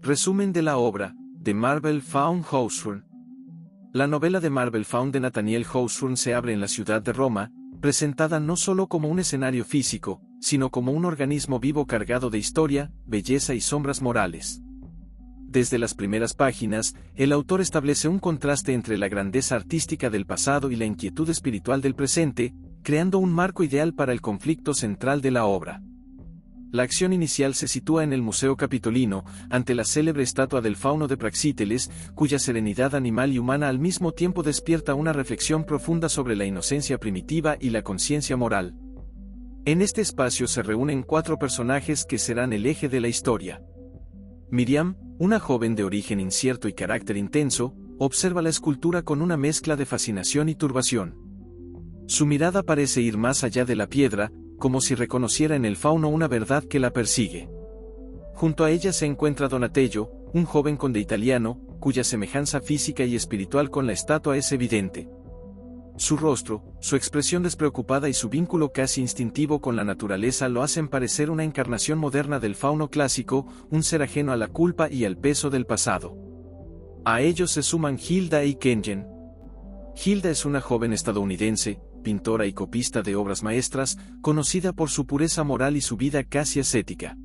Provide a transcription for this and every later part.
Resumen de la obra, de Marvel Faun Hawthorne. La novela de Marvel Faun de Nathaniel Hawthorne se abre en la ciudad de Roma, presentada no solo como un escenario físico, sino como un organismo vivo cargado de historia, belleza y sombras morales. Desde las primeras páginas, el autor establece un contraste entre la grandeza artística del pasado y la inquietud espiritual del presente, creando un marco ideal para el conflicto central de la obra. La acción inicial se sitúa en el Museo Capitolino, ante la célebre estatua del fauno de Praxíteles, cuya serenidad animal y humana al mismo tiempo despierta una reflexión profunda sobre la inocencia primitiva y la conciencia moral. En este espacio se reúnen 4 personajes que serán el eje de la historia. Miriam, una joven de origen incierto y carácter intenso, observa la escultura con una mezcla de fascinación y turbación. Su mirada parece ir más allá de la piedra, como si reconociera en el fauno una verdad que la persigue. Junto a ella se encuentra Donatello, un joven conde italiano, cuya semejanza física y espiritual con la estatua es evidente. Su rostro, su expresión despreocupada y su vínculo casi instintivo con la naturaleza lo hacen parecer una encarnación moderna del fauno clásico, un ser ajeno a la culpa y al peso del pasado. A ellos se suman Hilda y Kenjen. Hilda es una joven estadounidense, pintora y copista de obras maestras, conocida por su pureza moral y su vida casi ascética.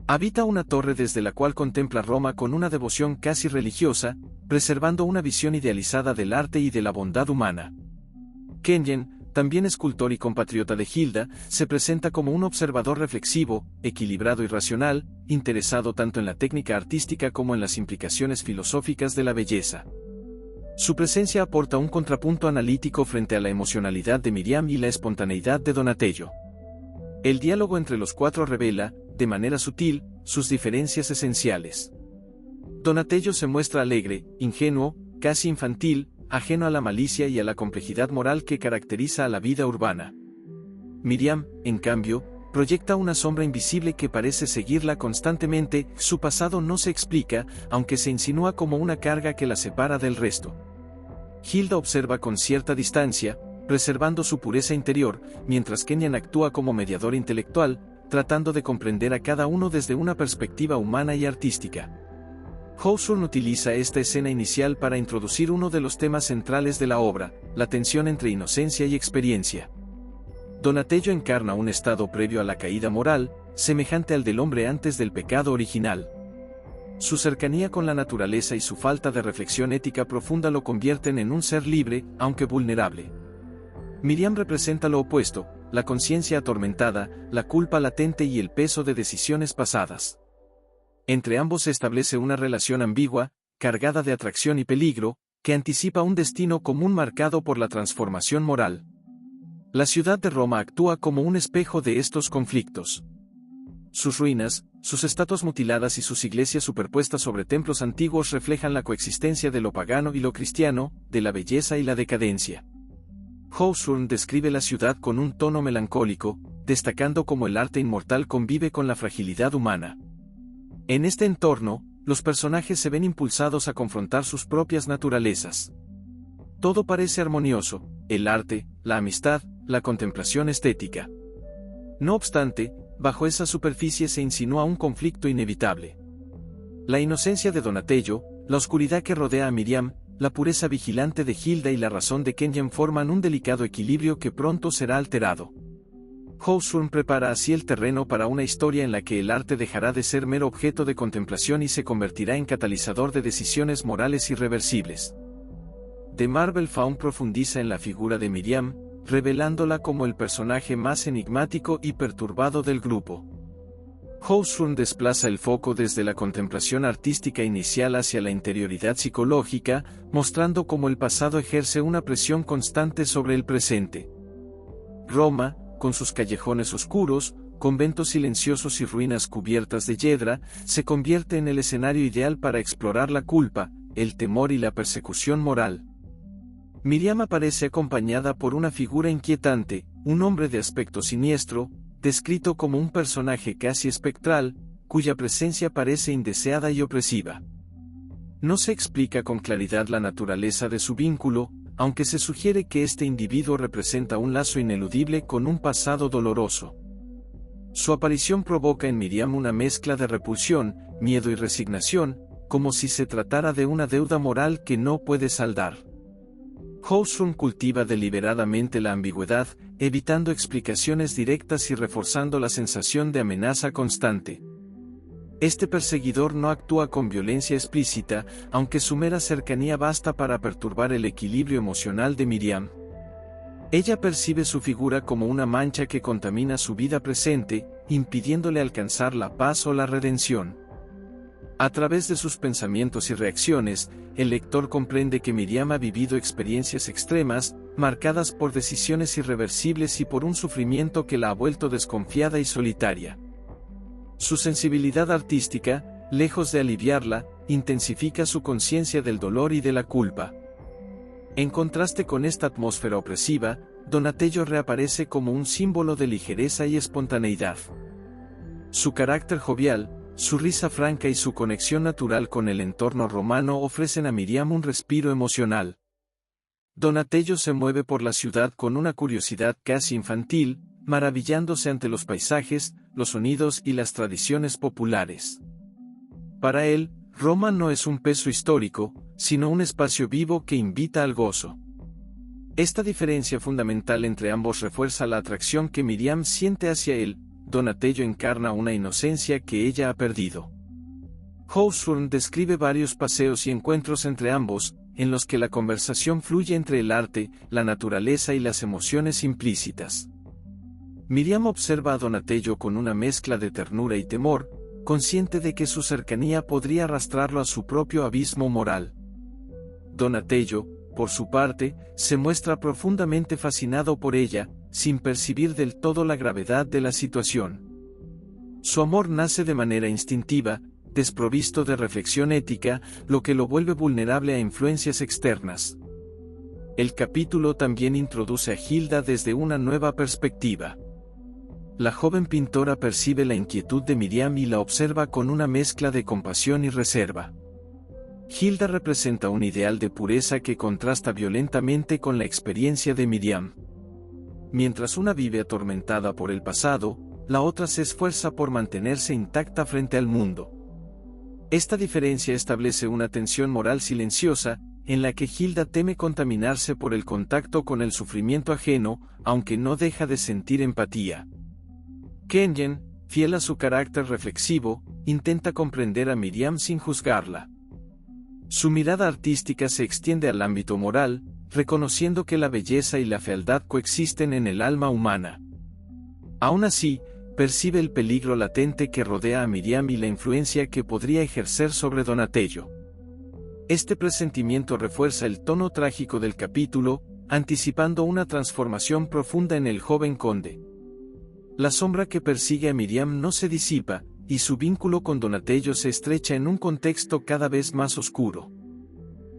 Habita una torre desde la cual contempla Roma con una devoción casi religiosa, preservando una visión idealizada del arte y de la bondad humana. Kenjen, también escultor y compatriota de Hilda, se presenta como un observador reflexivo, equilibrado y racional, interesado tanto en la técnica artística como en las implicaciones filosóficas de la belleza. Su presencia aporta un contrapunto analítico frente a la emocionalidad de Miriam y la espontaneidad de Donatello. El diálogo entre los 4 revela, de manera sutil, sus diferencias esenciales. Donatello se muestra alegre, ingenuo, casi infantil, ajeno a la malicia y a la complejidad moral que caracteriza a la vida urbana. Miriam, en cambio, proyecta una sombra invisible que parece seguirla constantemente, su pasado no se explica, aunque se insinúa como una carga que la separa del resto. Hilda observa con cierta distancia, preservando su pureza interior, mientras Kenjen actúa como mediador intelectual, tratando de comprender a cada uno desde una perspectiva humana y artística. Hawthorne utiliza esta escena inicial para introducir uno de los temas centrales de la obra, la tensión entre inocencia y experiencia. Donatello encarna un estado previo a la caída moral, semejante al del hombre antes del pecado original. Su cercanía con la naturaleza y su falta de reflexión ética profunda lo convierten en un ser libre, aunque vulnerable. Miriam representa lo opuesto, la conciencia atormentada, la culpa latente y el peso de decisiones pasadas. Entre ambos se establece una relación ambigua, cargada de atracción y peligro, que anticipa un destino común marcado por la transformación moral. La ciudad de Roma actúa como un espejo de estos conflictos. Sus ruinas, sus estatuas mutiladas y sus iglesias superpuestas sobre templos antiguos reflejan la coexistencia de lo pagano y lo cristiano, de la belleza y la decadencia. Hawthorne describe la ciudad con un tono melancólico, destacando cómo el arte inmortal convive con la fragilidad humana. En este entorno, los personajes se ven impulsados a confrontar sus propias naturalezas. Todo parece armonioso, el arte, la amistad, la contemplación estética. No obstante, bajo esa superficie se insinúa un conflicto inevitable. La inocencia de Donatello, la oscuridad que rodea a Miriam, la pureza vigilante de Hilda y la razón de Kenjen forman un delicado equilibrio que pronto será alterado. Hawthorne prepara así el terreno para una historia en la que el arte dejará de ser mero objeto de contemplación y se convertirá en catalizador de decisiones morales irreversibles. The Marvel Faun profundiza en la figura de Miriam, revelándola como el personaje más enigmático y perturbado del grupo. Hawthorne desplaza el foco desde la contemplación artística inicial hacia la interioridad psicológica, mostrando cómo el pasado ejerce una presión constante sobre el presente. Roma, con sus callejones oscuros, conventos silenciosos y ruinas cubiertas de hiedra, se convierte en el escenario ideal para explorar la culpa, el temor y la persecución moral. Miriam aparece acompañada por una figura inquietante, un hombre de aspecto siniestro, descrito como un personaje casi espectral, cuya presencia parece indeseada y opresiva. No se explica con claridad la naturaleza de su vínculo, aunque se sugiere que este individuo representa un lazo ineludible con un pasado doloroso. Su aparición provoca en Miriam una mezcla de repulsión, miedo y resignación, como si se tratara de una deuda moral que no puede saldar. Housrum cultiva deliberadamente la ambigüedad, evitando explicaciones directas y reforzando la sensación de amenaza constante. Este perseguidor no actúa con violencia explícita, aunque su mera cercanía basta para perturbar el equilibrio emocional de Miriam. Ella percibe su figura como una mancha que contamina su vida presente, impidiéndole alcanzar la paz o la redención. A través de sus pensamientos y reacciones, el lector comprende que Miriam ha vivido experiencias extremas, marcadas por decisiones irreversibles y por un sufrimiento que la ha vuelto desconfiada y solitaria. Su sensibilidad artística, lejos de aliviarla, intensifica su conciencia del dolor y de la culpa. En contraste con esta atmósfera opresiva, Donatello reaparece como un símbolo de ligereza y espontaneidad. Su carácter jovial, su risa franca y su conexión natural con el entorno romano ofrecen a Miriam un respiro emocional. Donatello se mueve por la ciudad con una curiosidad casi infantil, maravillándose ante los paisajes, los sonidos y las tradiciones populares. Para él, Roma no es un peso histórico, sino un espacio vivo que invita al gozo. Esta diferencia fundamental entre ambos refuerza la atracción que Miriam siente hacia él. Donatello encarna una inocencia que ella ha perdido. Housrum describe varios paseos y encuentros entre ambos, en los que la conversación fluye entre el arte, la naturaleza y las emociones implícitas. Miriam observa a Donatello con una mezcla de ternura y temor, consciente de que su cercanía podría arrastrarlo a su propio abismo moral. Donatello, por su parte, se muestra profundamente fascinado por ella, sin percibir del todo la gravedad de la situación. Su amor nace de manera instintiva, desprovisto de reflexión ética, lo que lo vuelve vulnerable a influencias externas. El capítulo también introduce a Hilda desde una nueva perspectiva. La joven pintora percibe la inquietud de Miriam y la observa con una mezcla de compasión y reserva. Hilda representa un ideal de pureza que contrasta violentamente con la experiencia de Miriam. Mientras una vive atormentada por el pasado, la otra se esfuerza por mantenerse intacta frente al mundo. Esta diferencia establece una tensión moral silenciosa, en la que Hilda teme contaminarse por el contacto con el sufrimiento ajeno, aunque no deja de sentir empatía. Kenyon, fiel a su carácter reflexivo, intenta comprender a Miriam sin juzgarla. Su mirada artística se extiende al ámbito moral, reconociendo que la belleza y la fealdad coexisten en el alma humana. Aún así, percibe el peligro latente que rodea a Miriam y la influencia que podría ejercer sobre Donatello. Este presentimiento refuerza el tono trágico del capítulo, anticipando una transformación profunda en el joven conde. La sombra que persigue a Miriam no se disipa, y su vínculo con Donatello se estrecha en un contexto cada vez más oscuro.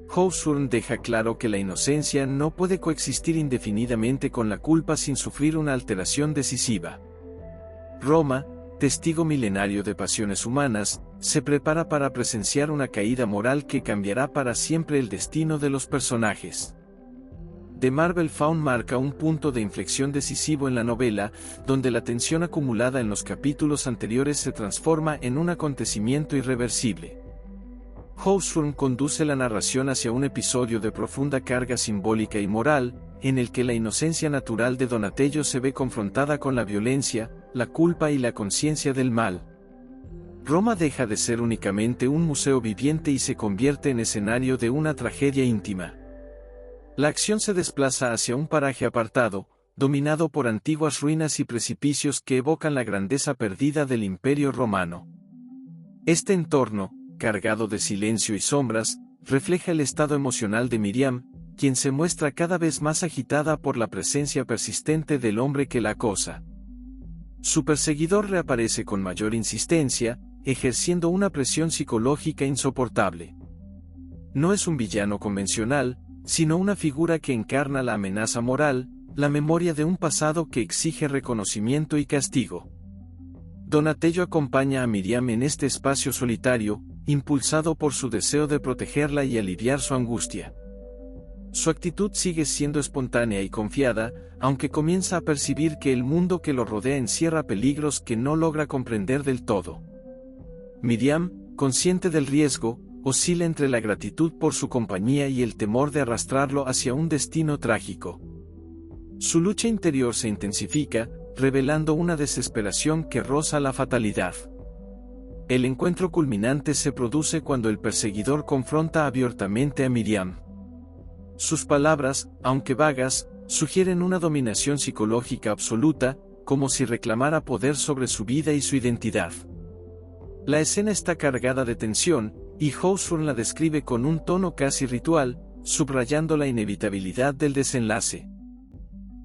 Housrum deja claro que la inocencia no puede coexistir indefinidamente con la culpa sin sufrir una alteración decisiva. Roma, testigo milenario de pasiones humanas, se prepara para presenciar una caída moral que cambiará para siempre el destino de los personajes. The Marble Faun marca un punto de inflexión decisivo en la novela, donde la tensión acumulada en los capítulos anteriores se transforma en un acontecimiento irreversible. Housrum conduce la narración hacia un episodio de profunda carga simbólica y moral, en el que la inocencia natural de Donatello se ve confrontada con la violencia, la culpa y la conciencia del mal. Roma deja de ser únicamente un museo viviente y se convierte en escenario de una tragedia íntima. La acción se desplaza hacia un paraje apartado, dominado por antiguas ruinas y precipicios que evocan la grandeza perdida del Imperio Romano. Este entorno, cargado de silencio y sombras, refleja el estado emocional de Miriam, quien se muestra cada vez más agitada por la presencia persistente del hombre que la acosa. Su perseguidor reaparece con mayor insistencia, ejerciendo una presión psicológica insoportable. No es un villano convencional, sino una figura que encarna la amenaza moral, la memoria de un pasado que exige reconocimiento y castigo. Donatello acompaña a Miriam en este espacio solitario, impulsado por su deseo de protegerla y aliviar su angustia. Su actitud sigue siendo espontánea y confiada, aunque comienza a percibir que el mundo que lo rodea encierra peligros que no logra comprender del todo. Miriam, consciente del riesgo, oscila entre la gratitud por su compañía y el temor de arrastrarlo hacia un destino trágico. Su lucha interior se intensifica, revelando una desesperación que roza la fatalidad. El encuentro culminante se produce cuando el perseguidor confronta abiertamente a Miriam. Sus palabras, aunque vagas, sugieren una dominación psicológica absoluta, como si reclamara poder sobre su vida y su identidad. La escena está cargada de tensión, y Hawthorne la describe con un tono casi ritual, subrayando la inevitabilidad del desenlace.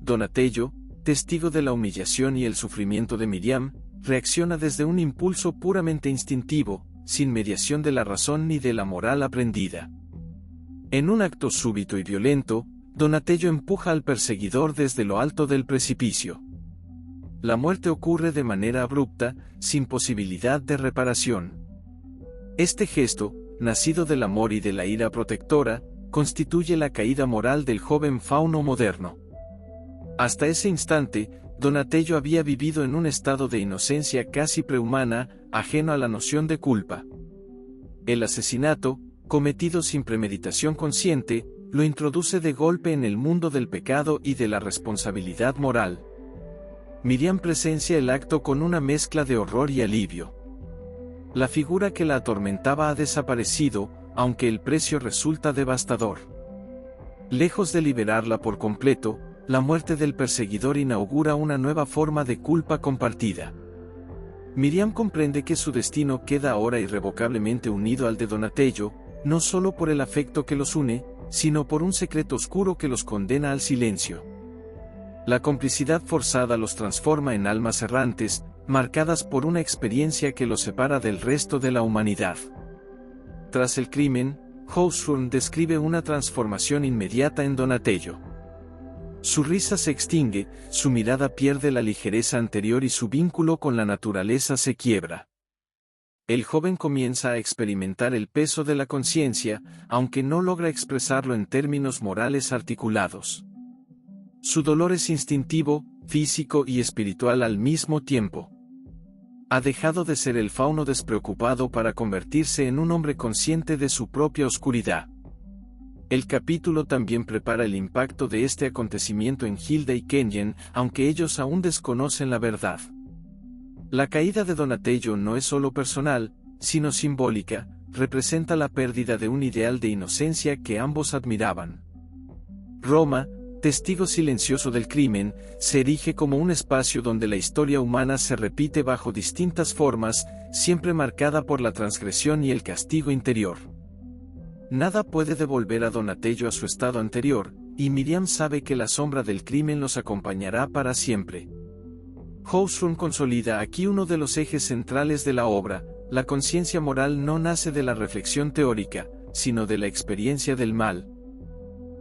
Donatello, testigo de la humillación y el sufrimiento de Miriam, reacciona desde un impulso puramente instintivo, sin mediación de la razón ni de la moral aprendida. En un acto súbito y violento, Donatello empuja al perseguidor desde lo alto del precipicio. La muerte ocurre de manera abrupta, sin posibilidad de reparación. Este gesto, nacido del amor y de la ira protectora, constituye la caída moral del joven fauno moderno. Hasta ese instante, Donatello había vivido en un estado de inocencia casi prehumana, ajeno a la noción de culpa. El asesinato, cometido sin premeditación consciente, lo introduce de golpe en el mundo del pecado y de la responsabilidad moral. Miriam presencia el acto con una mezcla de horror y alivio. La figura que la atormentaba ha desaparecido, aunque el precio resulta devastador. Lejos de liberarla por completo, la muerte del perseguidor inaugura una nueva forma de culpa compartida. Miriam comprende que su destino queda ahora irrevocablemente unido al de Donatello, no solo por el afecto que los une, sino por un secreto oscuro que los condena al silencio. La complicidad forzada los transforma en almas errantes, marcadas por una experiencia que los separa del resto de la humanidad. Tras el crimen, Hawthorne describe una transformación inmediata en Donatello. Su risa se extingue, su mirada pierde la ligereza anterior y su vínculo con la naturaleza se quiebra. El joven comienza a experimentar el peso de la conciencia, aunque no logra expresarlo en términos morales articulados. Su dolor es instintivo, físico y espiritual al mismo tiempo. Ha dejado de ser el fauno despreocupado para convertirse en un hombre consciente de su propia oscuridad. El capítulo también prepara el impacto de este acontecimiento en Hilda y Kenyon, aunque ellos aún desconocen la verdad. La caída de Donatello no es solo personal, sino simbólica, representa la pérdida de un ideal de inocencia que ambos admiraban. Roma, testigo silencioso del crimen, se erige como un espacio donde la historia humana se repite bajo distintas formas, siempre marcada por la transgresión y el castigo interior. Nada puede devolver a Donatello a su estado anterior, y Miriam sabe que la sombra del crimen los acompañará para siempre. Hawthorne consolida aquí uno de los ejes centrales de la obra: la conciencia moral no nace de la reflexión teórica, sino de la experiencia del mal.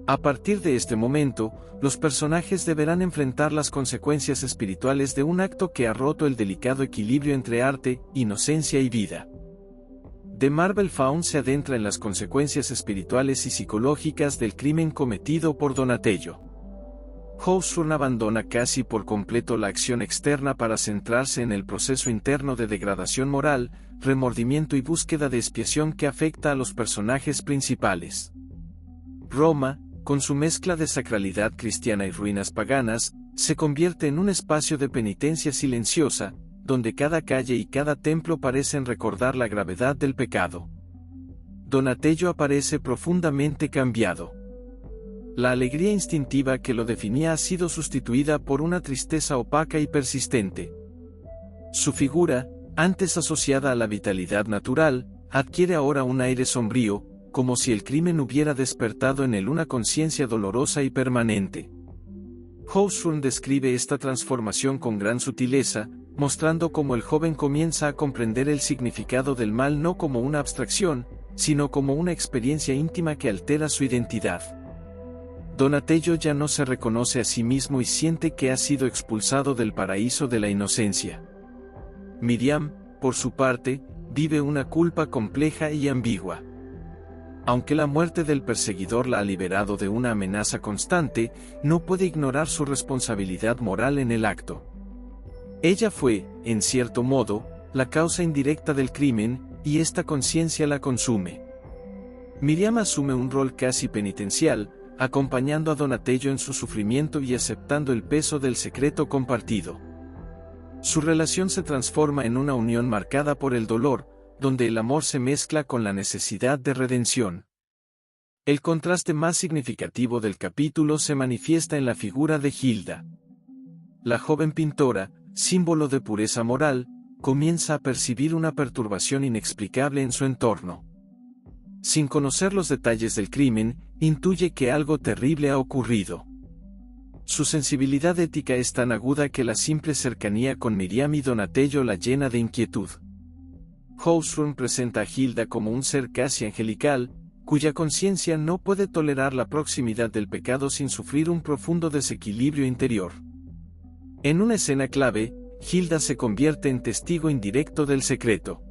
A partir de este momento, los personajes deberán enfrentar las consecuencias espirituales de un acto que ha roto el delicado equilibrio entre arte, inocencia y vida. The Marble Faun se adentra en las consecuencias espirituales y psicológicas del crimen cometido por Donatello. Hawthorne abandona casi por completo la acción externa para centrarse en el proceso interno de degradación moral, remordimiento y búsqueda de expiación que afecta a los personajes principales. Roma, con su mezcla de sacralidad cristiana y ruinas paganas, se convierte en un espacio de penitencia silenciosa, donde cada calle y cada templo parecen recordar la gravedad del pecado. Donatello aparece profundamente cambiado. La alegría instintiva que lo definía ha sido sustituida por una tristeza opaca y persistente. Su figura, antes asociada a la vitalidad natural, adquiere ahora un aire sombrío, como si el crimen hubiera despertado en él una conciencia dolorosa y permanente. Hawthorne describe esta transformación con gran sutileza, mostrando cómo el joven comienza a comprender el significado del mal no como una abstracción, sino como una experiencia íntima que altera su identidad. Donatello ya no se reconoce a sí mismo y siente que ha sido expulsado del paraíso de la inocencia. Miriam, por su parte, vive una culpa compleja y ambigua. Aunque la muerte del perseguidor la ha liberado de una amenaza constante, no puede ignorar su responsabilidad moral en el acto. Ella fue, en cierto modo, la causa indirecta del crimen, y esta conciencia la consume. Miriam asume un rol casi penitencial, acompañando a Donatello en su sufrimiento y aceptando el peso del secreto compartido. Su relación se transforma en una unión marcada por el dolor, donde el amor se mezcla con la necesidad de redención. El contraste más significativo del capítulo se manifiesta en la figura de Hilda. La joven pintora, símbolo de pureza moral, comienza a percibir una perturbación inexplicable en su entorno. Sin conocer los detalles del crimen, intuye que algo terrible ha ocurrido. Su sensibilidad ética es tan aguda que la simple cercanía con Miriam y Donatello la llena de inquietud. Housrun presenta a Hilda como un ser casi angelical, cuya conciencia no puede tolerar la proximidad del pecado sin sufrir un profundo desequilibrio interior. En una escena clave, Hilda se convierte en testigo indirecto del secreto.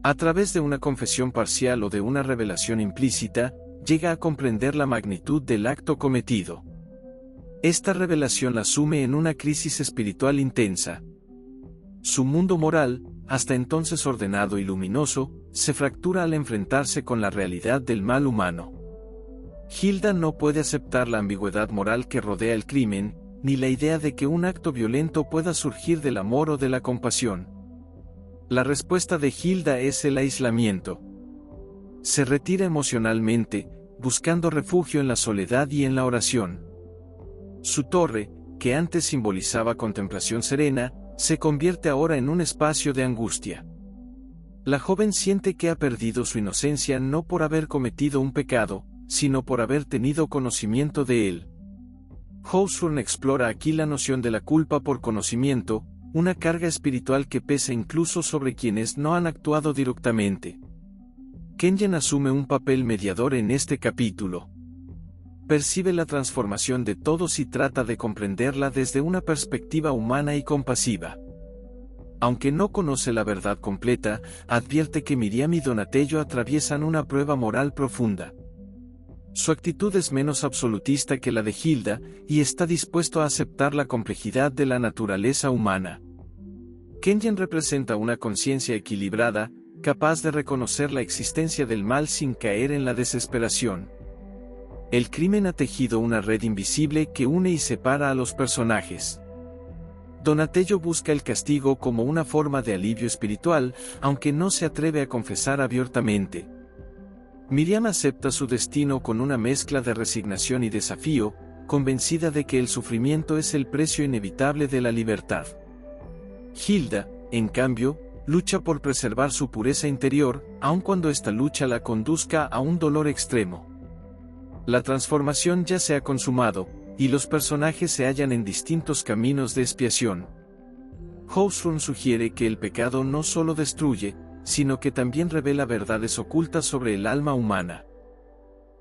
A través de una confesión parcial o de una revelación implícita, llega a comprender la magnitud del acto cometido. Esta revelación la sume en una crisis espiritual intensa. Su mundo moral, hasta entonces ordenado y luminoso, se fractura al enfrentarse con la realidad del mal humano. Hilda no puede aceptar la ambigüedad moral que rodea el crimen, ni la idea de que un acto violento pueda surgir del amor o de la compasión. La respuesta de Hilda es el aislamiento. Se retira emocionalmente, buscando refugio en la soledad y en la oración. Su torre, que antes simbolizaba contemplación serena, se convierte ahora en un espacio de angustia. La joven siente que ha perdido su inocencia no por haber cometido un pecado, sino por haber tenido conocimiento de él. Housrun explora aquí la noción de la culpa por conocimiento, una carga espiritual que pesa incluso sobre quienes no han actuado directamente. Kenyon asume un papel mediador en este capítulo. Percibe la transformación de todos y trata de comprenderla desde una perspectiva humana y compasiva. Aunque no conoce la verdad completa, advierte que Miriam y Donatello atraviesan una prueba moral profunda. Su actitud es menos absolutista que la de Hilda, y está dispuesto a aceptar la complejidad de la naturaleza humana. Kenyon representa una conciencia equilibrada, capaz de reconocer la existencia del mal sin caer en la desesperación. El crimen ha tejido una red invisible que une y separa a los personajes. Donatello busca el castigo como una forma de alivio espiritual, aunque no se atreve a confesar abiertamente. Miriam acepta su destino con una mezcla de resignación y desafío, convencida de que el sufrimiento es el precio inevitable de la libertad. Hilda, en cambio, lucha por preservar su pureza interior, aun cuando esta lucha la conduzca a un dolor extremo. La transformación ya se ha consumado, y los personajes se hallan en distintos caminos de expiación. Housrun sugiere que el pecado no solo destruye, sino que también revela verdades ocultas sobre el alma humana.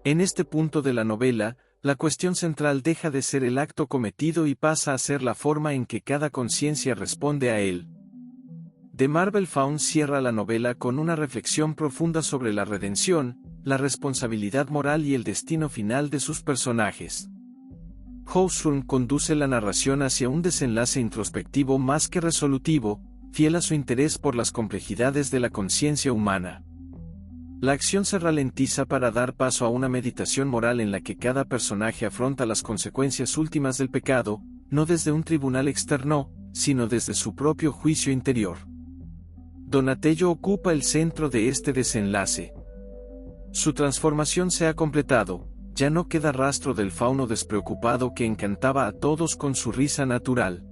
En este punto de la novela, la cuestión central deja de ser el acto cometido y pasa a ser la forma en que cada conciencia responde a él. The Marble Faun cierra la novela con una reflexión profunda sobre la redención, la responsabilidad moral y el destino final de sus personajes. Housrun conduce la narración hacia un desenlace introspectivo más que resolutivo, fiel a su interés por las complejidades de la conciencia humana. La acción se ralentiza para dar paso a una meditación moral en la que cada personaje afronta las consecuencias últimas del pecado, no desde un tribunal externo, sino desde su propio juicio interior. Donatello ocupa el centro de este desenlace. Su transformación se ha completado, ya no queda rastro del fauno despreocupado que encantaba a todos con su risa natural.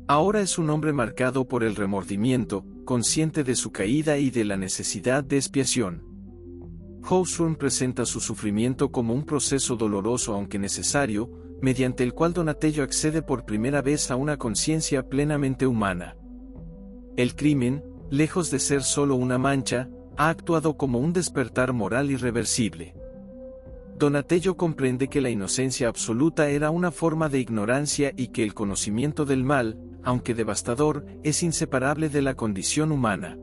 Ahora es un hombre marcado por el remordimiento, consciente de su caída y de la necesidad de expiación. Housrun presenta su sufrimiento como un proceso doloroso aunque necesario, mediante el cual Donatello accede por primera vez a una conciencia plenamente humana. El crimen, lejos de ser solo una mancha, ha actuado como un despertar moral irreversible. Donatello comprende que la inocencia absoluta era una forma de ignorancia y que el conocimiento del mal, aunque devastador, es inseparable de la condición humana.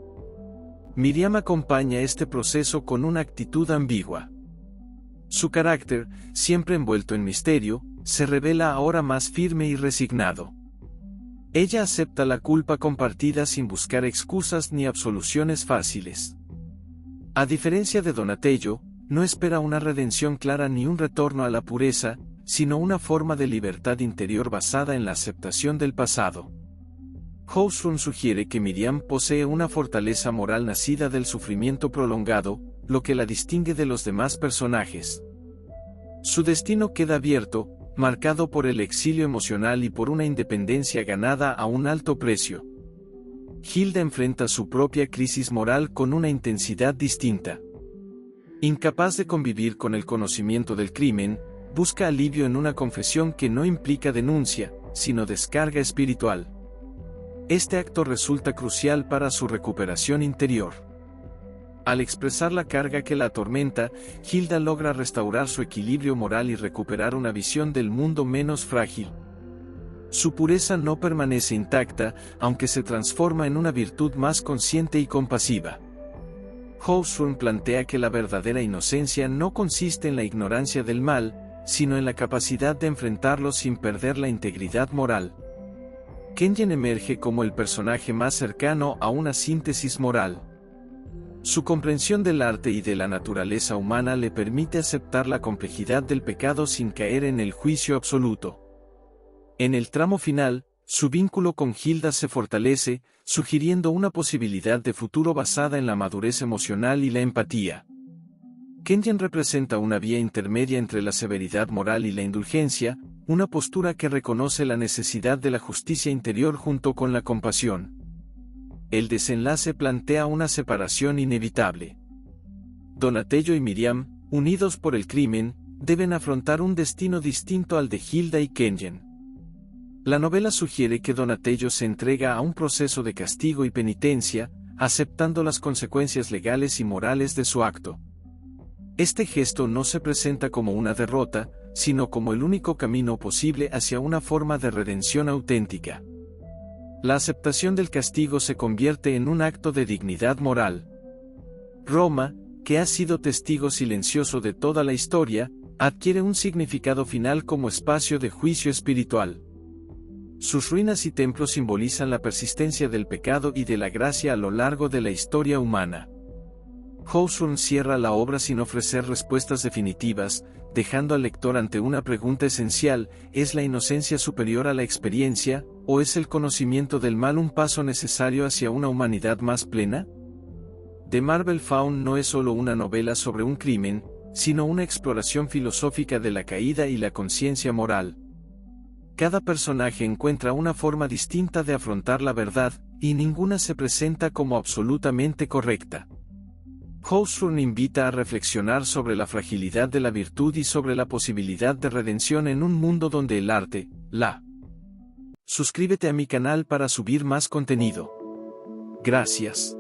Miriam acompaña este proceso con una actitud ambigua. Su carácter, siempre envuelto en misterio, se revela ahora más firme y resignado. Ella acepta la culpa compartida sin buscar excusas ni absoluciones fáciles. A diferencia de Donatello, no espera una redención clara ni un retorno a la pureza, sino una forma de libertad interior basada en la aceptación del pasado. Housrun sugiere que Miriam posee una fortaleza moral nacida del sufrimiento prolongado, lo que la distingue de los demás personajes. Su destino queda abierto, marcado por el exilio emocional y por una independencia ganada a un alto precio. Hilda enfrenta su propia crisis moral con una intensidad distinta. Incapaz de convivir con el conocimiento del crimen, busca alivio en una confesión que no implica denuncia, sino descarga espiritual. Este acto resulta crucial para su recuperación interior. Al expresar la carga que la atormenta, Hilda logra restaurar su equilibrio moral y recuperar una visión del mundo menos frágil. Su pureza no permanece intacta, aunque se transforma en una virtud más consciente y compasiva. Housrun plantea que la verdadera inocencia no consiste en la ignorancia del mal, sino en la capacidad de enfrentarlo sin perder la integridad moral. Kenjen emerge como el personaje más cercano a una síntesis moral. Su comprensión del arte y de la naturaleza humana le permite aceptar la complejidad del pecado sin caer en el juicio absoluto. En el tramo final, su vínculo con Hilda se fortalece, sugiriendo una posibilidad de futuro basada en la madurez emocional y la empatía. Kenjen representa una vía intermedia entre la severidad moral y la indulgencia, una postura que reconoce la necesidad de la justicia interior junto con la compasión. El desenlace plantea una separación inevitable. Donatello y Miriam, unidos por el crimen, deben afrontar un destino distinto al de Hilda y Kenjen. La novela sugiere que Donatello se entrega a un proceso de castigo y penitencia, aceptando las consecuencias legales y morales de su acto. Este gesto no se presenta como una derrota, sino como el único camino posible hacia una forma de redención auténtica. La aceptación del castigo se convierte en un acto de dignidad moral. Roma, que ha sido testigo silencioso de toda la historia, adquiere un significado final como espacio de juicio espiritual. Sus ruinas y templos simbolizan la persistencia del pecado y de la gracia a lo largo de la historia humana. Housrun cierra la obra sin ofrecer respuestas definitivas, dejando al lector ante una pregunta esencial: ¿es la inocencia superior a la experiencia, o es el conocimiento del mal un paso necesario hacia una humanidad más plena? The Marble Faun no es solo una novela sobre un crimen, sino una exploración filosófica de la caída y la conciencia moral. Cada personaje encuentra una forma distinta de afrontar la verdad, y ninguna se presenta como absolutamente correcta. Housrun invita a reflexionar sobre la fragilidad de la virtud y sobre la posibilidad de redención en un mundo donde el arte, Suscríbete a mi canal para subir más contenido. Gracias.